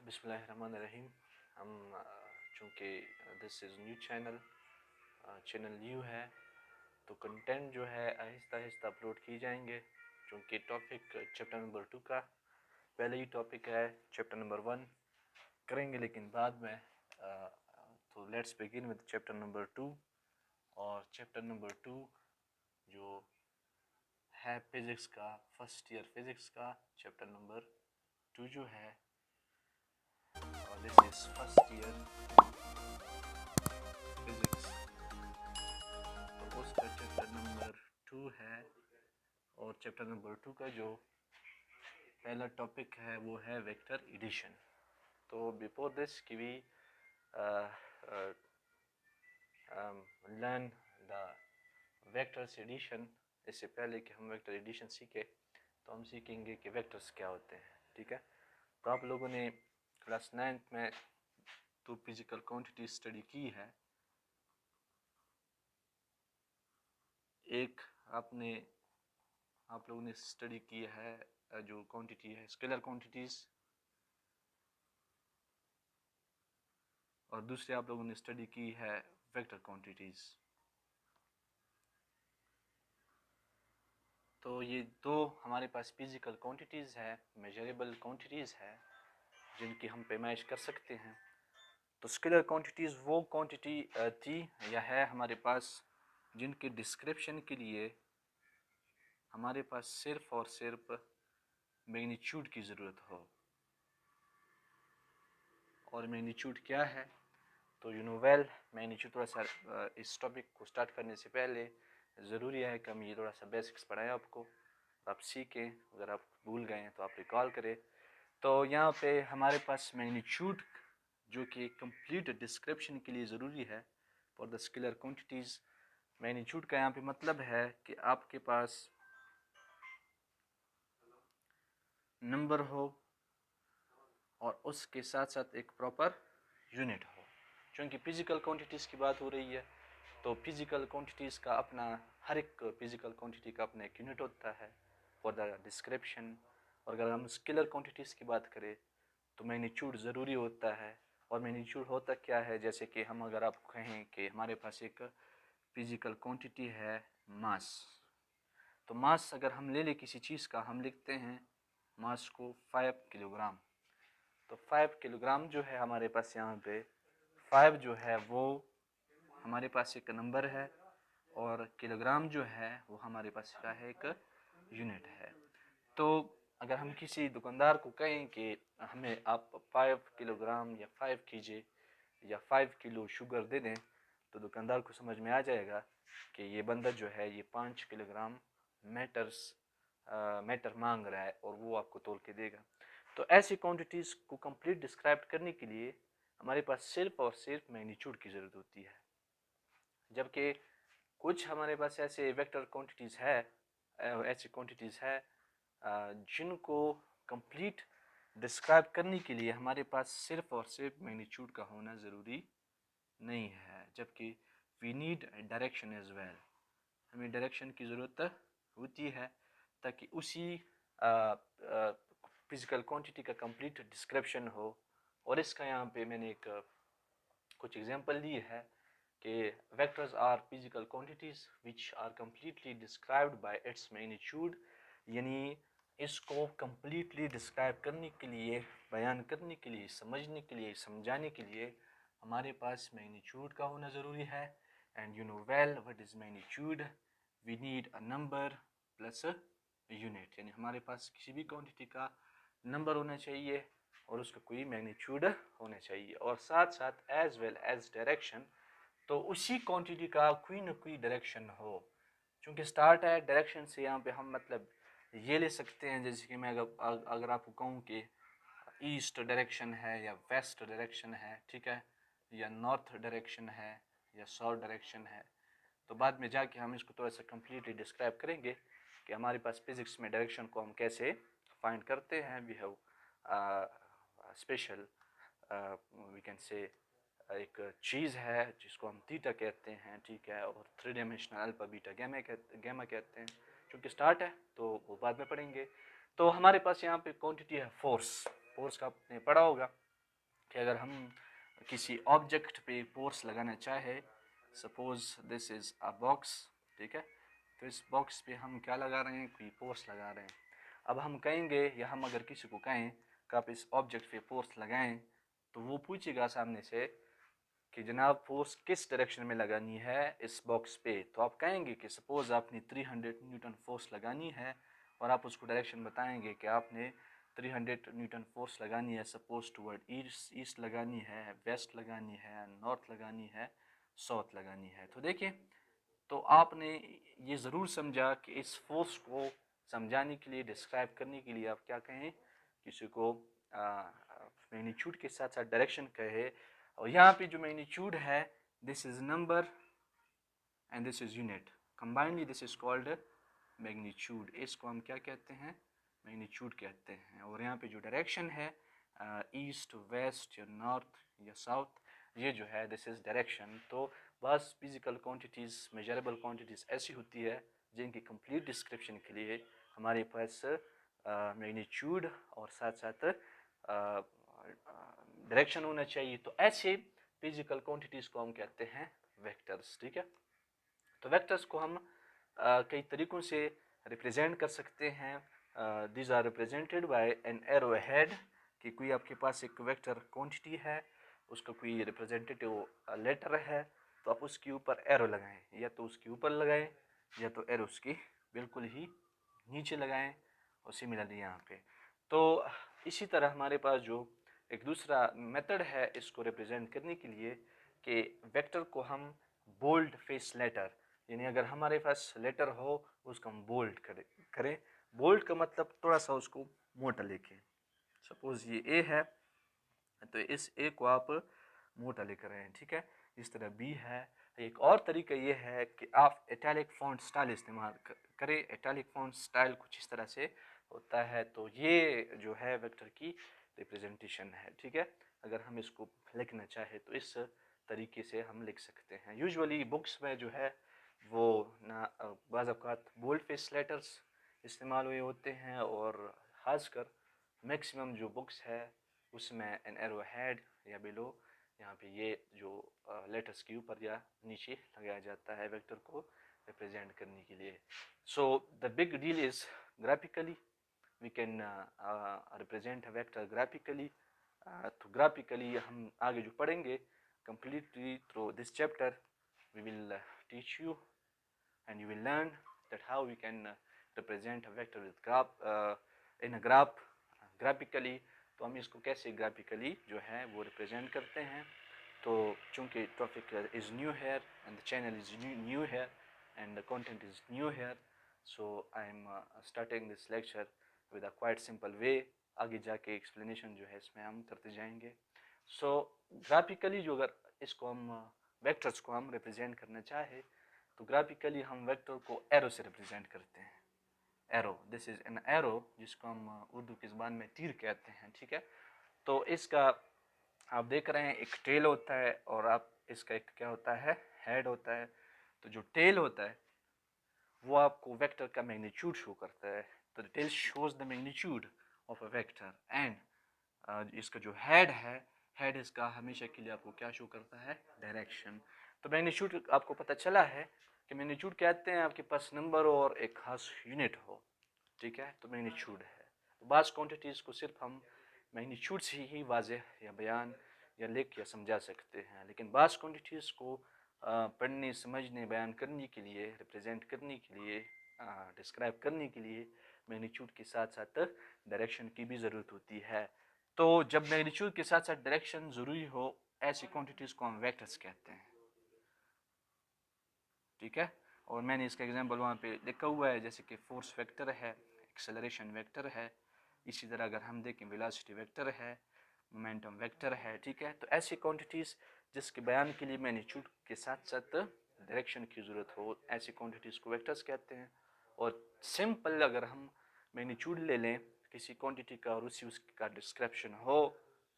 बिस्मिल्लाहिर्रहमानिर्रहीम। हम चूँकि this is new channel new है तो कंटेंट जो है आहिस्ता आहिस्ता अपलोड की जाएंगे। चूँकि टॉपिक चैप्टर नंबर 2 का पहले ही टॉपिक है, चैप्टर नंबर 1 करेंगे लेकिन बाद में। तो let's begin with chapter number 2। और चैप्टर नंबर 2 जो है फिज़िक्स का, फर्स्ट ईयर फिज़िक्स का चैप्टर नंबर 2 जो है, और this is first year physics, तो उसका चैप्टर नंबर 2 है। और चैप्टर नंबर 2 का जो पहला टॉपिक है वो है वेक्टर एडिशन। तो बिफोर दिस कि we learn the vectors addition, इससे पहले कि हम वेक्टर एडिशन सीखें तो हम सीखेंगे कि वेक्टर्स क्या होते हैं। ठीक है, तो आप लोगों ने क्लास 9th में तो फिजिकल क्वांटिटी स्टडी की है। एक आप लोगों ने स्टडी की है जो क्वांटिटी है स्केलर क्वांटिटीज़, और दूसरे आप लोगों ने स्टडी की है वेक्टर क्वांटिटीज़। तो ये दो हमारे पास फिजिकल क्वांटिटीज़ है, मेजरेबल क्वांटिटीज़ है जिनकी हम पैमाइश कर सकते हैं। तो स्केलर क्वांटिटीज़ वो क्वांटिटी थी या है हमारे पास जिनके डिस्क्रिप्शन के लिए हमारे पास सिर्फ और सिर्फ मैग्नीट्यूड की ज़रूरत हो। और मैग्नीट्यूड क्या है? तो यू नो वेल, मैग्नीट्यूड थोड़ा सा इस टॉपिक को स्टार्ट करने से पहले ज़रूरी है कि हम ये थोड़ा सा बेसिक्स पढ़ाएं आपको, आप सीखें। अगर आप भूल गए हैं तो आप रिकॉल करें। तो यहाँ पे हमारे पास मैग्नीट्यूड जो कि कंप्लीट डिस्क्रिप्शन के लिए ज़रूरी है for the scalar quantities. Magnitude का यहाँ पे मतलब है कि आपके पास नंबर हो और उसके साथ साथ एक प्रॉपर यूनिट हो। क्योंकि फिजिकल क्वांटिटीज़ की बात हो रही है तो फिजिकल क्वांटिटीज़ का अपना, हर एक फिजिकल क्वांटिटी का अपना एक यूनिट होता है फॉर द डिस्क्रिप्शन। और अगर हम स्केलर क्वांटिटीज़ की बात करें तो मैग्नीट्यूड ज़रूरी होता है। और मैग्नीट्यूड होता क्या है, जैसे कि हम अगर आप कहें कि हमारे पास एक फिजिकल क्वांटिटी है मास, तो मास अगर हम ले लें किसी चीज़ का, हम लिखते हैं मास को 5 किलोग्राम। तो 5 किलोग्राम जो है हमारे पास यहाँ पे 5 जो है वो हमारे पास एक नंबर है और किलोग्राम जो है वो हमारे पास का है एक यूनिट है। तो अगर हम किसी दुकानदार को कहें कि हमें आप 5 किलोग्राम या 5 कीजिए या 5 किलो शुगर दे दें, तो दुकानदार को समझ में आ जाएगा कि ये बंदा जो है ये 5 किलोग्राम मैटर मांग रहा है और वो आपको तोल के देगा। तो ऐसी क्वांटिटीज़ को कंप्लीट डिस्क्राइब करने के लिए हमारे पास सिर्फ और सिर्फ मैग्नीट्यूड की ज़रूरत होती है। जबकि कुछ हमारे पास ऐसे वेक्टर क्वांटिटीज़ है, ऐसी क्वांटिटीज़ है जिनको कंप्लीट डिस्क्राइब करने के लिए हमारे पास सिर्फ और सिर्फ मैग्नीट्यूड का होना ज़रूरी नहीं है। जबकि we need direction as well, हमें डायरेक्शन की ज़रूरत होती है ताकि उसी फिज़िकल क्वांटिटी का कंप्लीट डिस्क्रिप्शन हो। और इसका यहाँ पे मैंने एक कुछ एग्जांपल ली है कि vectors are physical quantities which are completely described by its magnitude. यानी इसको कम्प्लीटली डिस्क्राइब करने के लिए, बयान करने के लिए, समझने के लिए, समझाने के लिए हमारे पास मैग्नीट्यूड का होना ज़रूरी है। And you know well what is magnitude, we need a number plus a unit. यानी हमारे पास किसी भी क्वांटिटी का नंबर होना चाहिए और उसका कोई मैग्नीट्यूड होना चाहिए, और साथ साथ एज वेल एज डायरेक्शन। तो उसी क्वांटिटी का कोई ना कोई डायरेक्शन हो। क्योंकि स्टार्ट है डायरेक्शन से, यहाँ पे हम मतलब ये ले सकते हैं, जैसे कि मैं अगर आपको कहूँ कि ईस्ट डायरेक्शन है या वेस्ट डायरेक्शन है, ठीक है, या नॉर्थ डायरेक्शन है या साउथ डायरेक्शन है, तो बाद में जाके हम इसको थोड़ा सा कम्प्लीटली डिस्क्राइब करेंगे कि हमारे पास फिजिक्स में डायरेक्शन को हम कैसे फाइंड करते हैं। We have special we can say एक चीज़ है जिसको हम थीटा कहते हैं, ठीक है, और 3 डायमेंशनल अल्फा बीटा गैमा कहते हैं। क्योंकि स्टार्ट है तो वो बाद में पढ़ेंगे। तो हमारे पास यहाँ पे क्वांटिटी है फोर्स। फोर्स का आपने पढ़ा होगा कि अगर हम किसी ऑब्जेक्ट पे फोर्स लगाना चाहे, suppose this is a box, ठीक है, तो इस बॉक्स पे हम क्या लगा रहे हैं, कोई फोर्स लगा रहे हैं। अब हम कहेंगे या हम अगर किसी को कहें कि आप इस ऑब्जेक्ट पे फोर्स लगाएं, तो वो पूछेगा सामने से कि जनाब फोर्स किस डायरेक्शन में लगानी है इस बॉक्स पे। तो आप कहेंगे कि सपोज आपने 300 न्यूटन फोर्स लगानी है और आप उसको डायरेक्शन बताएंगे कि आपने 300 न्यूटन फोर्स लगानी है, सपोज टूवर्ड ईस्ट लगानी है, वेस्ट लगानी है, नॉर्थ लगानी है, साउथ लगानी है। तो देखिए, तो आपने ये ज़रूर समझा कि इस फोर्स को समझाने के लिए, डिस्क्राइब करने के लिए आप क्या कहें, किसी को मैग्नीट्यूड के साथ साथ डायरेक्शन कहे। और यहाँ पे जो मैग्नीट्यूड है, this is number and this is unit, combinedly this is called magnitude. इसको हम क्या कहते हैं, मैग्नीट्यूड कहते हैं। और यहाँ पे जो डायरेक्शन है, ईस्ट, वेस्ट या नॉर्थ या साउथ, ये जो है दिस इज डायरेक्शन। तो बस फिजिकल क्वांटिटीज़, मेजरेबल क्वांटिटीज़ ऐसी होती है जिनकी कंप्लीट डिस्क्रिप्शन के लिए हमारे पास मैग्नीट्यूड और साथ साथ डायरेक्शन होना चाहिए। तो ऐसे फिजिकल क्वांटिटीज़ को हम कहते हैं वेक्टर्स, ठीक है। तो वेक्टर्स को हम कई तरीक़ों से रिप्रेजेंट कर सकते हैं। These are represented by an arrow head, कि कोई आपके पास एक वेक्टर क्वांटिटी है, उसका कोई रिप्रेजेंटेटिव लेटर है, तो आप उसके ऊपर एरो लगाएं, या तो उसके ऊपर लगाएं या तो एरो उसके बिल्कुल ही नीचे लगाएं, और सिमिलरली यहाँ पे। तो इसी तरह हमारे पास जो एक दूसरा मेथड है इसको रिप्रेजेंट करने के लिए, कि वेक्टर को हम बोल्ड फेस लेटर, यानी अगर हमारे पास लेटर हो उसको हम बोल्ड करें। बोल्ड का मतलब थोड़ा सा उसको मोटा लिखें। सपोज ये ए है, तो इस ए को आप मोटा लेकर आए, ठीक है। इस तरह बी है। एक और तरीका ये है कि आप इटैलिक फॉन्ट स्टाइल इस्तेमाल करें। इटैलिक फॉन्ट स्टाइल कुछ इस तरह से होता है। तो ये जो है वेक्टर की रिप्रेजेंटेशन है, ठीक है। अगर हम इसको लिखना चाहे तो इस तरीके से हम लिख सकते हैं। यूजुअली बुक्स में जो है वो ना बाज़ औक़ात बोल्ड फेस लेटर्स इस्तेमाल हुए होते हैं, और ख़ासकर मैक्सिमम जो बुक्स है उसमें एन एरो हेड या बिलो, यहाँ पे ये जो लेटर्स के ऊपर या नीचे लगाया जाता है वेक्टर को रिप्रेजेंट करने के लिए। So the big deal is graphically, we can represent a vector graphically. तो ग्राफिकली हम आगे जो पढ़ेंगे completely through this chapter, we will teach you and you will learn that how we can represent a vector with graph in a graph graphically। तो हम इसको कैसे graphically जो है वो रिप्रेजेंट करते हैं। तो चूँकि topic is new here and the channel is new here and the content is new here, so I am starting this lecture with a quite simple way. आगे जाके एक्सप्लेनेशन जो है इसमें हम करते जाएंगे। सो ग्राफिकली जो अगर इसको हम वेक्टर्स को हम रिप्रेजेंट करना चाहे, तो ग्राफिकली हम वेक्टर को एरो से रिप्रेजेंट करते हैं। Arrow, this is an arrow, जिसको हम उर्दू की ज़बान में तीर कहते हैं, ठीक है। तो इसका आप देख रहे हैं एक टेल होता है, और आप इसका एक क्या होता है, हेड होता है। तो जो टेल होता है वो आपको वेक्टर का मैग्नीट्यूड शो करता है। तो the tail shows the magnitude of a vector, and इसका जो हेड है, हेड इसका हमेशा के लिए आपको क्या शो करता है, डायरेक्शन। तो मैग्नीट्यूड आपको पता चला है कि मैग्नीट्यूड कहते हैं आपके पास नंबर और एक खास यूनिट हो, ठीक है, तो मैग्नीट्यूड है। तो बाज़ क्वांटिटीज़ को सिर्फ हम मैग्नीट्यूड से ही वाज़ेह या बयान या लिख या समझा सकते हैं, लेकिन बाज़ क्वांटिटीज़ को पढ़ने, समझने, बयान करने के लिए, रिप्रेजेंट करने के लिए, डिस्क्राइब करने के लिए मैग्नीट्यूड के साथ साथ डायरेक्शन की भी ज़रूरत होती है। तो जब मैग्नीट्यूड के साथ साथ डायरेक्शन ज़रूरी हो, ऐसी क्वांटिटीज़ को हम वेक्टर्स कहते हैं, ठीक है। और मैंने इसका एग्जांपल वहाँ पे लिखा हुआ है, जैसे कि फोर्स वेक्टर है, एक्सेलरेशन वेक्टर है, इसी तरह अगर हम देखें वेलोसिटी वेक्टर है, मोमेंटम वेक्टर है, ठीक है। तो ऐसी क्वांटिटीज़ जिसके बयान के लिए मैग्नीट्यूड के साथ साथ डायरेक्शन की ज़रूरत हो, ऐसी क्वांटिटीज़ को वेक्टर्स कहते हैं। और सिंपल अगर हम मैग्नीट्यूड ले लें किसी क्वांटिटी का और उसी उसका डिस्क्रिप्शन हो,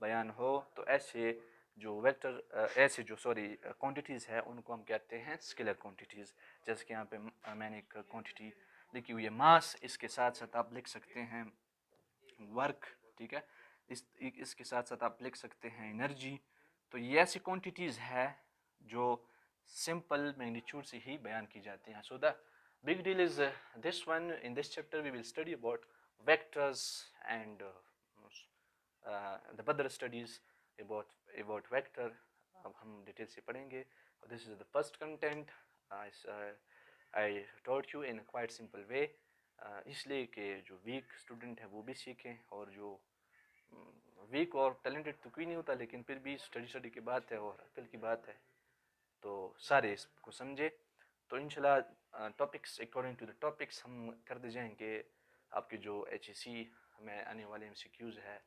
बयान हो, तो ऐसे जो वेक्टर ऐसे जो क्वांटिटीज़ है उनको हम कहते हैं स्केलर क्वांटिटीज़। जैसे कि यहाँ पे मैंने एक क्वांटिटी लिखी हुई है मास, इसके साथ साथ आप लिख सकते हैं वर्क, ठीक है। इसके साथ साथ आप लिख सकते हैं एनर्जी। तो ये ऐसी क्वांटिटीज़ है जो सिंपल मैग्नीट्यूड से ही बयान की जाती हैं। So the big deal is this one. In this chapter we will study about vectors and the further studies about vector अब हम डिटेल से पढ़ेंगे। This is the first content I taught you in quite simple way, इसलिए कि जो weak student हैं वो भी सीखें, और जो वीक और टैलेंटेड तो कोई नहीं होता, लेकिन फिर भी स्टडी की बात है और अकल की बात है तो सारे इसको समझे। तो इंशाल्लाह topics according to the topics हम करते जाएंगे। आपके जो HSC में आने वाले MCQs है,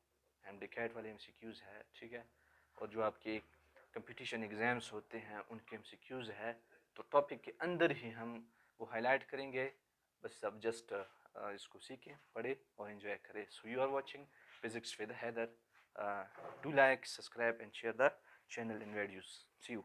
MD-CAT वाले MCQs है, ठीक है, और जो आपके कंपटीशन एग्ज़ाम्स होते हैं उनके MCQs है, तो टॉपिक के अंदर ही हम वो हाईलाइट करेंगे। बस अब जस्ट इसको सीखें, पढ़ें और एंजॉय करें। So you are watching physics with Haider. Do like, subscribe and share the channel and videos. See you.